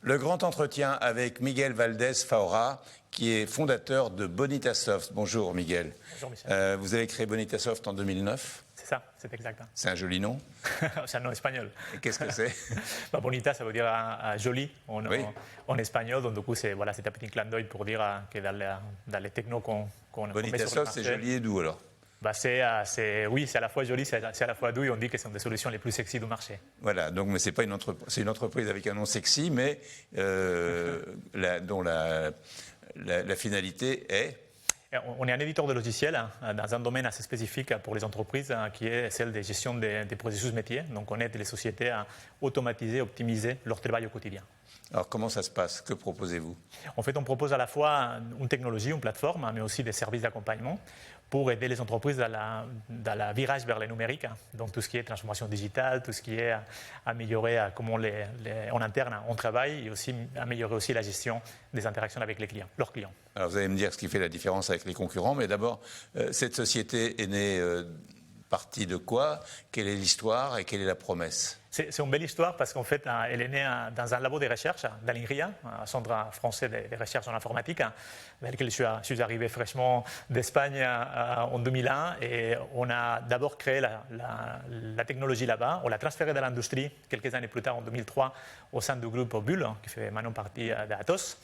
Le grand entretien avec Miguel Valdés Faora, qui est fondateur de Bonitasoft. Bonjour Miguel. Bonjour Michel. Vous avez créé Bonitasoft en 2009. C'est ça, c'est exact. C'est un joli nom. C'est un nom espagnol. Et qu'est-ce que c'est? Bonita, ça veut dire joli en espagnol. Donc du coup, c'est un petit clin d'œil pour dire que dans les technos qu'on Bonitasoft, c'est joli et doux alors? C'est à la fois joli, c'est à la fois doux, et on dit que ce sont des solutions les plus sexy du marché. Voilà, donc mais c'est pas une entreprise, c'est une entreprise avec un nom sexy, mais dont la finalité est... On est un éditeur de logiciels dans un domaine assez spécifique pour les entreprises, qui est celle de gestion des processus métiers. Donc on aide les sociétés à automatiser, optimiser leur travail au quotidien. Alors comment ça se passe? Que proposez-vous? En fait, on propose à la fois une technologie, une plateforme, mais aussi des services d'accompagnement pour aider les entreprises dans la virage vers le numérique. Donc tout ce qui est transformation digitale, tout ce qui est améliorer comment en interne on travaille, et aussi améliorer aussi la gestion des interactions avec leurs clients. Alors vous allez me dire ce qui fait la différence avec les concurrents, mais d'abord, cette société est née partie de quoi? Quelle est l'histoire et quelle est la promesse? C'est une belle histoire parce qu'en fait, elle est née dans un labo de recherche, dans l'INRIA, un centre français de recherche en informatique, dans lequel je suis arrivé fraîchement d'Espagne en 2001. Et on a d'abord créé la technologie là-bas. On l'a transférée dans l'industrie quelques années plus tard, en 2003, au sein du groupe Bull, qui fait maintenant partie d'Atos.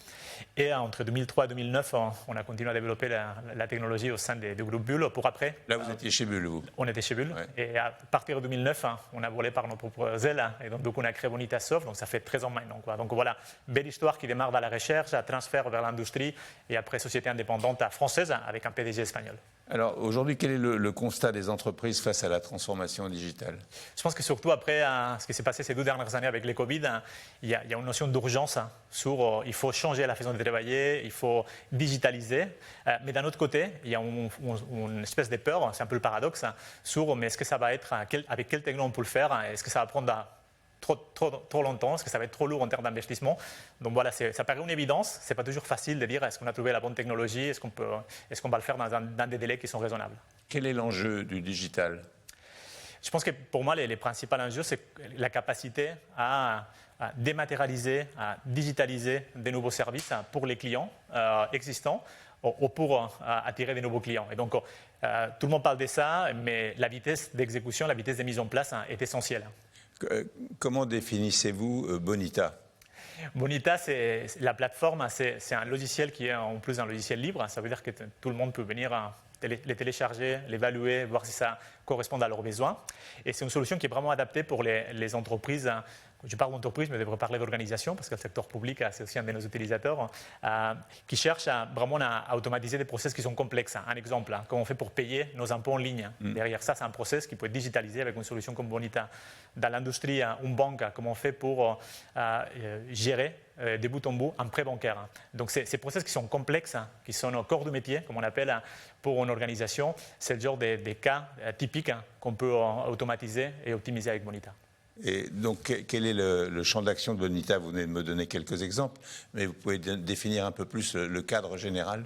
Et entre 2003 et 2009, on a continué à développer la technologie au sein du groupe Bull pour après. Là, vous étiez chez Bull, vous? On était chez Bull. Ouais. Et à partir de 2009, on a volé par nos propres ailes. Et donc on a créé Bonitasoft. Donc ça fait 13 ans maintenant. Donc voilà, belle histoire qui démarre dans la recherche, à transfert vers l'industrie et après société indépendante française avec un PDG espagnol. Alors aujourd'hui, quel est le constat des entreprises face à la transformation digitale? Je pense que surtout après ce qui s'est passé ces 2 dernières années avec les Covid, il y a une notion d'urgence sur il faut changer la façon de travailler, il faut digitaliser. Mais d'un autre côté, il y a une espèce de peur, c'est un peu le paradoxe, sur mais est-ce que ça va être, avec quel techno on peut le faire, est-ce que ça va prendre trop longtemps, est-ce que ça va être trop lourd en termes d'investissement? Donc voilà, ça paraît une évidence, c'est pas toujours facile de dire est-ce qu'on a trouvé la bonne technologie, est-ce qu'on va le faire dans des délais qui sont raisonnables. Quel est l'enjeu du digital? Je pense que pour moi, les principaux enjeux, c'est la capacité à dématérialiser, à digitaliser des nouveaux services pour les clients existants ou pour attirer des nouveaux clients. Et donc, tout le monde parle de ça, mais la vitesse d'exécution, la vitesse de mise en place est essentielle. Comment définissez-vous Bonita? Bonita, c'est la plateforme, c'est un logiciel qui est en plus un logiciel libre. Ça veut dire que tout le monde peut venir les télécharger, l'évaluer, voir si ça correspond à leurs besoins. Et c'est une solution qui est vraiment adaptée pour les entreprises. Je parle d'entreprise, mais je devrais parler d'organisation, parce que le secteur public, c'est aussi un de nos utilisateurs, qui cherchent vraiment à automatiser des process qui sont complexes. Un exemple, comment on fait pour payer nos impôts en ligne. Derrière ça, c'est un process qui peut être digitalisé avec une solution comme Bonita. Dans l'industrie, une banque, comment on fait pour gérer de bout en bout un prêt bancaire. Donc, ces process qui sont complexes, qui sont au corps du métier, comme on appelle pour une organisation, c'est le genre de cas typiques qu'on peut automatiser et optimiser avec Bonita. Et donc, quel est le champ d'action de Bonita? Vous venez de me donner quelques exemples, mais vous pouvez définir un peu plus le cadre général?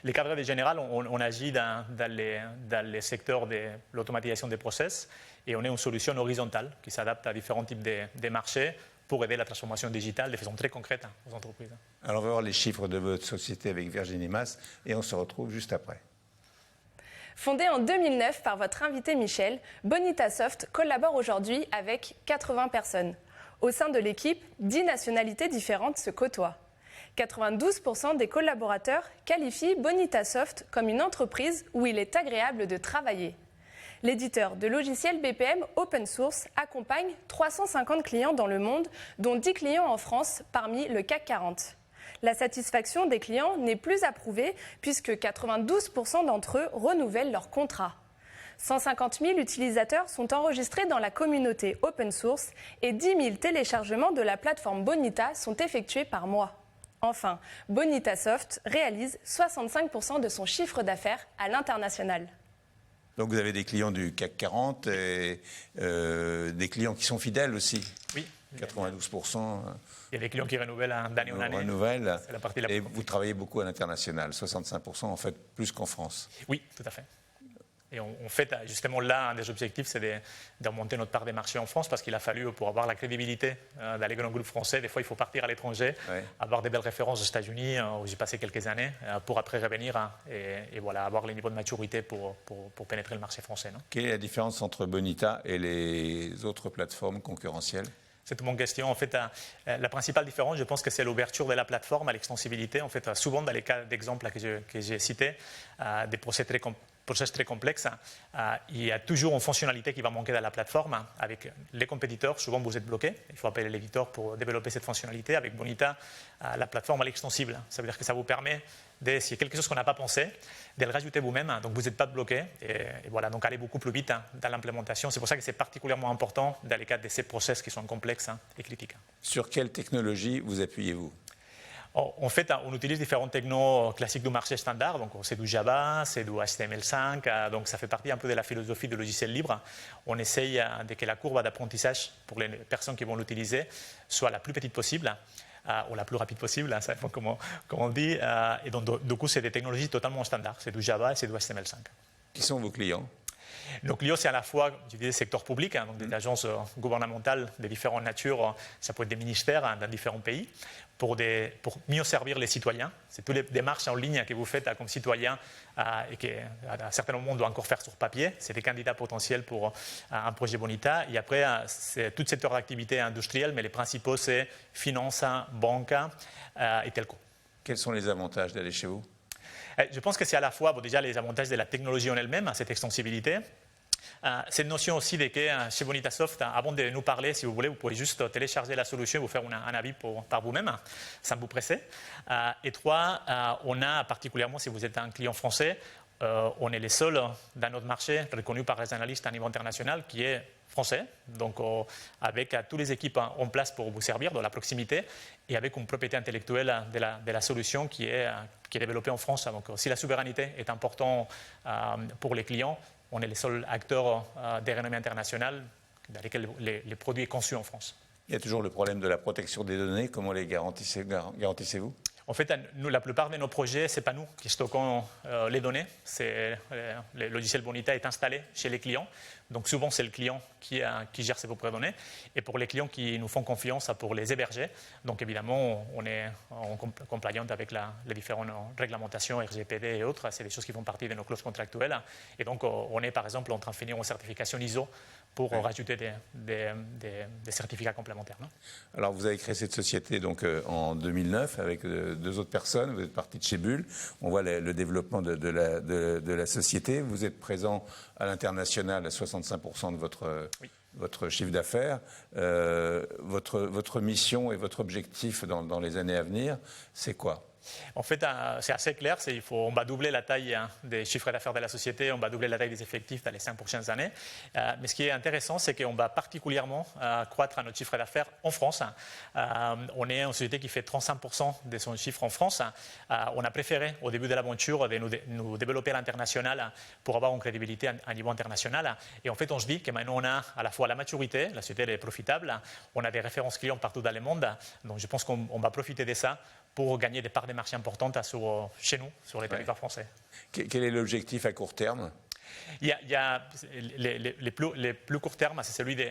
Le cadre général, on agit dans les secteurs de l'automatisation des process et on est une solution horizontale qui s'adapte à différents types de marchés pour aider la transformation digitale de façon très concrète aux entreprises. Alors, on va voir les chiffres de votre société avec Virginie Mas et on se retrouve juste après. Fondée en 2009 par votre invité Michel, Bonitasoft collabore aujourd'hui avec 80 personnes. Au sein de l'équipe, 10 nationalités différentes se côtoient. 92% des collaborateurs qualifient Bonitasoft comme une entreprise où il est agréable de travailler. L'éditeur de logiciels BPM Open Source accompagne 350 clients dans le monde, dont 10 clients en France parmi le CAC 40. La satisfaction des clients n'est plus à prouver puisque 92% d'entre eux renouvellent leur contrat. 150 000 utilisateurs sont enregistrés dans la communauté open source et 10 000 téléchargements de la plateforme Bonita sont effectués par mois. Enfin, Bonitasoft réalise 65% de son chiffre d'affaires à l'international. Donc vous avez des clients du CAC 40 et des clients qui sont fidèles aussi. Oui. 92%. Il y a des clients qui renouvellent d'année en année. Renouvellent. C'est la partie la et plus vous travaillez beaucoup à l'international, 65% en fait, plus qu'en France. Oui, tout à fait. Et on fait justement là, un des objectifs, c'est d'augmenter notre part des marchés en France parce qu'il a fallu, pour avoir la crédibilité dans les grands groupes français, des fois il faut partir à l'étranger, avoir des belles références aux États-Unis où j'ai passé quelques années pour après revenir et voilà, avoir les niveaux de maturité pour pénétrer le marché français. Non? Quelle est la différence entre Bonita et les autres plateformes concurrentielles? C'est une bonne question. En fait, la principale différence, je pense que c'est l'ouverture de la plateforme à l'extensibilité. En fait, souvent, dans les cas d'exemple que j'ai cités, des process très complexes, il y a toujours une fonctionnalité qui va manquer dans la plateforme. Avec les compétiteurs, souvent vous êtes bloqué. Il faut appeler l'éditeur pour développer cette fonctionnalité. Avec Bonita, la plateforme elle est extensible. Ça veut dire que ça vous permet, s'il y a quelque chose qu'on n'a pas pensé, de le rajouter vous-même. Donc vous n'êtes pas bloqué. Et voilà, donc aller beaucoup plus vite dans l'implémentation. C'est pour ça que c'est particulièrement important dans les cas de ces process qui sont complexes et critiques. Sur quelle technologie vous appuyez-vous? En fait, on utilise différents technos classiques du marché standard. Donc, c'est du Java, c'est du HTML5. Donc, ça fait partie un peu de la philosophie du logiciel libre. On essaye de que la courbe d'apprentissage pour les personnes qui vont l'utiliser soit la plus petite possible. Ou la plus rapide possible, ça dépend comment on dit. Et donc, du coup, c'est des technologies totalement standards. C'est du Java et c'est du HTML5. Qui sont vos clients? Nos clients, c'est à la fois du secteur public, donc des agences gouvernementales de différentes natures, ça peut être des ministères dans différents pays, pour mieux servir les citoyens. C'est toutes les démarches en ligne que vous faites comme citoyen et qu'à certains moments on doit encore faire sur papier. C'est des candidats potentiels pour un projet Bonita. Et après, c'est tout secteur d'activité industrielle, mais les principaux, c'est finance, banque et telco. Quels sont les avantages d'aller chez vous? Je pense que c'est à la fois déjà les avantages de la technologie en elle-même, cette extensibilité. Cette notion aussi de que chez Bonitasoft, avant de nous parler, si vous voulez, vous pouvez juste télécharger la solution et vous faire un avis par vous-même, sans vous presser. Et trois, on a particulièrement, si vous êtes un client français, on est les seuls dans notre marché reconnus par les analystes à niveau international qui est français, donc avec toutes les équipes en place pour vous servir dans la proximité et avec une propriété intellectuelle de la solution qui est développée en France. Donc si la souveraineté est importante pour les clients, on est les seuls acteurs des renommées internationales dans lesquels les produits sont conçus en France. Il y a toujours le problème de la protection des données. Comment les garantissez-vous? En fait, nous, la plupart de nos projets, ce n'est pas nous qui stockons les données. Le logiciel Bonita est installé chez les clients. Donc souvent, c'est le client qui gère ses propres données. Et pour les clients qui nous font confiance pour les héberger, donc évidemment, on est en compliance avec les différentes réglementations, RGPD et autres. C'est des choses qui font partie de nos clauses contractuelles. Et donc, on est par exemple en train de finir une certification ISO pour rajouter des certificats complémentaires. Non? Alors, vous avez créé cette société donc, en 2009 avec deux autres personnes. Vous êtes parti de chez Bull. On voit le développement de la société. Vous êtes présent à l'international à 65% de votre chiffre d'affaires. Votre mission et votre objectif dans les années à venir, c'est quoi? En fait, c'est assez clair. On va doubler la taille des chiffres d'affaires de la société, on va doubler la taille des effectifs dans les 5 prochaines années. Mais ce qui est intéressant, c'est qu'on va particulièrement croître notre chiffre d'affaires en France. On est une société qui fait 35% de son chiffre en France. On a préféré, au début de l'aventure, de nous développer à l'international pour avoir une crédibilité à niveau international. Et en fait, on se dit que maintenant, on a à la fois la maturité, la société est profitable, on a des références clients partout dans le monde. Donc, je pense qu'on va profiter de ça pour gagner des parts de marché importantes chez nous, sur les territoires français. Quel est l'objectif à court terme? Il y a les plus court terme, c'est celui de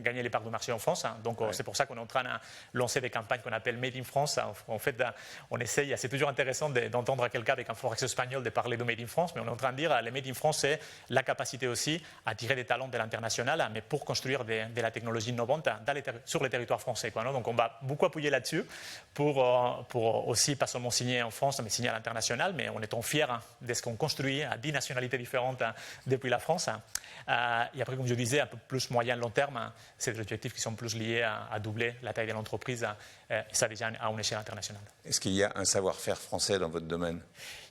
gagner les parts de marché en France. Donc, c'est pour ça qu'on est en train de lancer des campagnes qu'on appelle Made in France. En fait, on essaye, c'est toujours intéressant d'entendre quelqu'un avec un fort accent espagnol de parler de Made in France, mais on est en train de dire le Made in France, c'est la capacité aussi à tirer des talents de l'international, mais pour construire de la technologie innovante sur les territoires français. Donc, on va beaucoup appuyer là-dessus pour aussi, pas seulement signer en France, mais signer à l'international, mais en étant fiers de ce qu'on construit à 10 nationalités différentes depuis la France. Et après, comme je disais, un peu plus moyen-long terme, c'est des objectifs qui sont plus liés à doubler la taille de l'entreprise, et ça déjà à une échelle internationale. Est-ce qu'il y a un savoir-faire français dans votre domaine?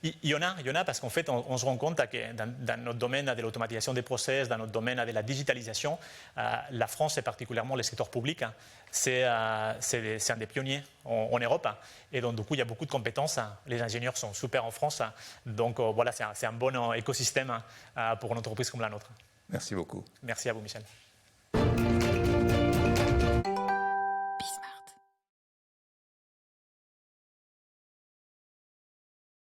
Il y en a parce qu'en fait, on se rend compte que dans notre domaine de l'automatisation des process, dans notre domaine de la digitalisation, la France et particulièrement le secteur public, c'est un des pionniers en Europe. Et donc, du coup, il y a beaucoup de compétences. Les ingénieurs sont super en France. Donc, voilà, c'est un bon écosystème pour une entreprise comme la nôtre. Merci beaucoup. Merci à vous, Michel.